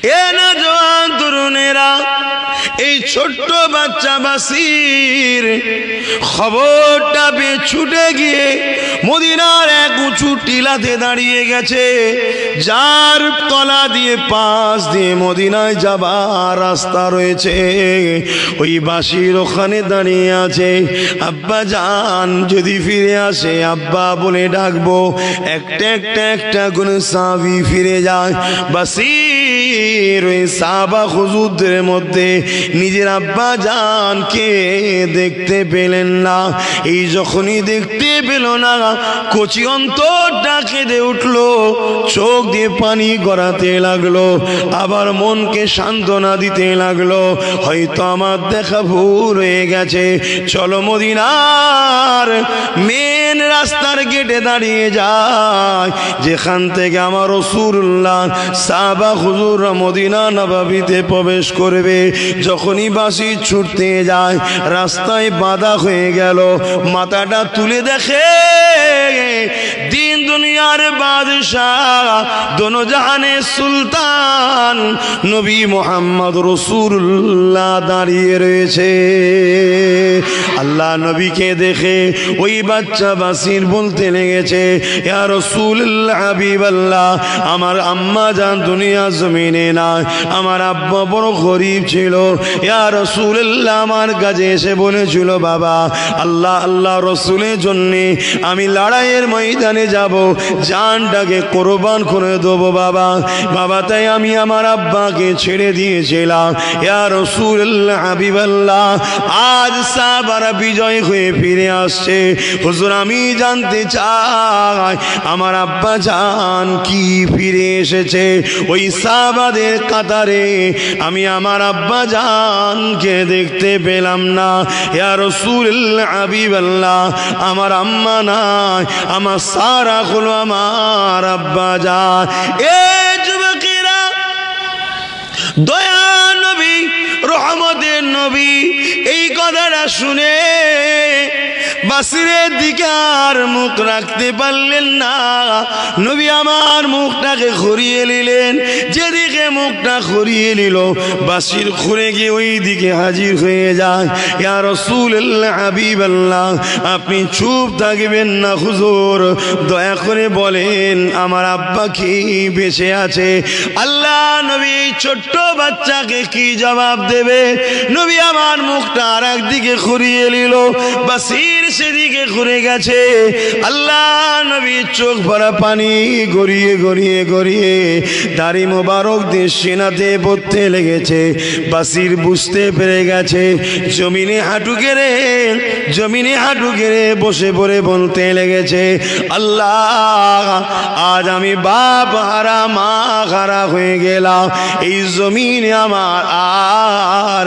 এ নওজোয়ান তরুণেরা, এই ছোট্ট বাচ্চা বাসির খবরটা পেয়ে ছুটে গিয়ে মদিনার এক উঁচু টিলাতে দাঁড়িয়ে গেছে, যার তলা দিয়ে পাশ দিয়ে মদিনায় যাবার রাস্তা রয়েছে। ওই বাসির ওখানে দাঁড়িয়ে আছে। আব্বা জান যদি ফিরে আসে আব্বা বলে ডাকবো। একটা একটা একটা করে সাহাবী ফিরে যায়। বাসির ওই সাহাবা হুজুরদের মধ্যে নিজের আব্বা জানকে দেখতে পেলেন না। এই যখনই দেখতে পেল না, কচি অন্তরটা কেঁদে উঠলো, চোখ দিয়ে পানি গড়াতে লাগলো, আবার মনকে সান্ত্বনা দিতে লাগলো, হয়তো আমার দেখা ভুল হয়ে গেছে, চলো মদিনার মেন রাস্তার গেটে দাঁড়িয়ে যায়, যেখান থেকে আমার রাসূলুল্লাহ সাহাবা হুজুররা মদিনা নববীতে প্রবেশ করবে। যখনই বাঁশি ছুটতে যায়, রাস্তায় বাধা হয়ে গেল। মাথাটা তুলে দেখে দিন দুনিয়ার বাদশাহ, দোনো জাহানের সুলতান নবী মুহাম্মদ রাসূলুল্লাহ দাঁড়িয়ে রয়েছে। আল্লাহ নবীকে দেখে ওই বাচ্চা বাসির বলতে লেগেছে, ইয়া রাসূলুল্লাহ হাবিবাল্লাহ, আমার আম্মা জান দুনিয়া জমিনে নাই, আমার আব্বা বড় গরীব ছিল। ইয়া রাসূলুল্লাহ আমার কাছে এসে বলেছিল, বাবা আল্লাহ আল্লাহ রাসূলের জন্য আমি লড়াইয়ের ময়দানে যাব, জানটাকে কোরবান করে দেব বাবা। বাবা তাই আমি আমার আব্বাকে ছেড়ে দিয়েছিলাম। ইয়া রাসূলুল্লাহ হাবিবাল্লাহ, আজ সাহাবারা বিজয় হয়ে ফিরে আসছে। হুজুর আমি জানতে চাই আমার আব্বা জান কি ফিরে এসেছে? ওই সাহাবাদের কাতারে আমি আমার আব্বা জানকে দেখতে পেলাম না। ইয়া রাসূলুল্লাহ হাবিবাল্লাহ, আমার আম্মা নাই, আমার সারা হলো আমার আব্বা জান। এ যুবকেরা, দয়া নবী রহমতের নবী এই কথাটা শুনে বাসিরের দিকে আর মুখ রাখতে পারলেন না। নবী আমার মুখটাকে ঘুরিয়ে নিলেন। যেদিকে মুখটা ঘুরিয়ে নিল, বাসির ঘুরে গিয়ে ওই দিকে হাজির হয়ে যায়। ইয়া রাসূলুল্লাহ হাবিবাল্লাহ, আপনি চুপ থাকবেন না হুজুর, দয়া করে বলেন আমার আব্বা কি বেঁচে আছে? আল্লাহ নবী ছোট্ট বাচ্চাকে কি জবাব দেবে? নবী আমার মুখটা আর একদিকে ঘুরিয়ে নিল, বাসির সেদিকে ঘুরে গেছে। আল্লাহ নবী চোখ ভরা পানি গড়িয়ে গড়িয়ে গড়িয়ে দাড়ি মোবারক দিয়ে সিনাতে পড়তে লেগেছে। বাসির বুঝতে পেরে গেছে। জমিনে হাঁটু গেড়ে বসে পড়ে বলতে লেগেছে, আল্লাহ আজ আমি বাপ হারা মা হারা হয়ে গেলাম, এই জমিনে আমার আর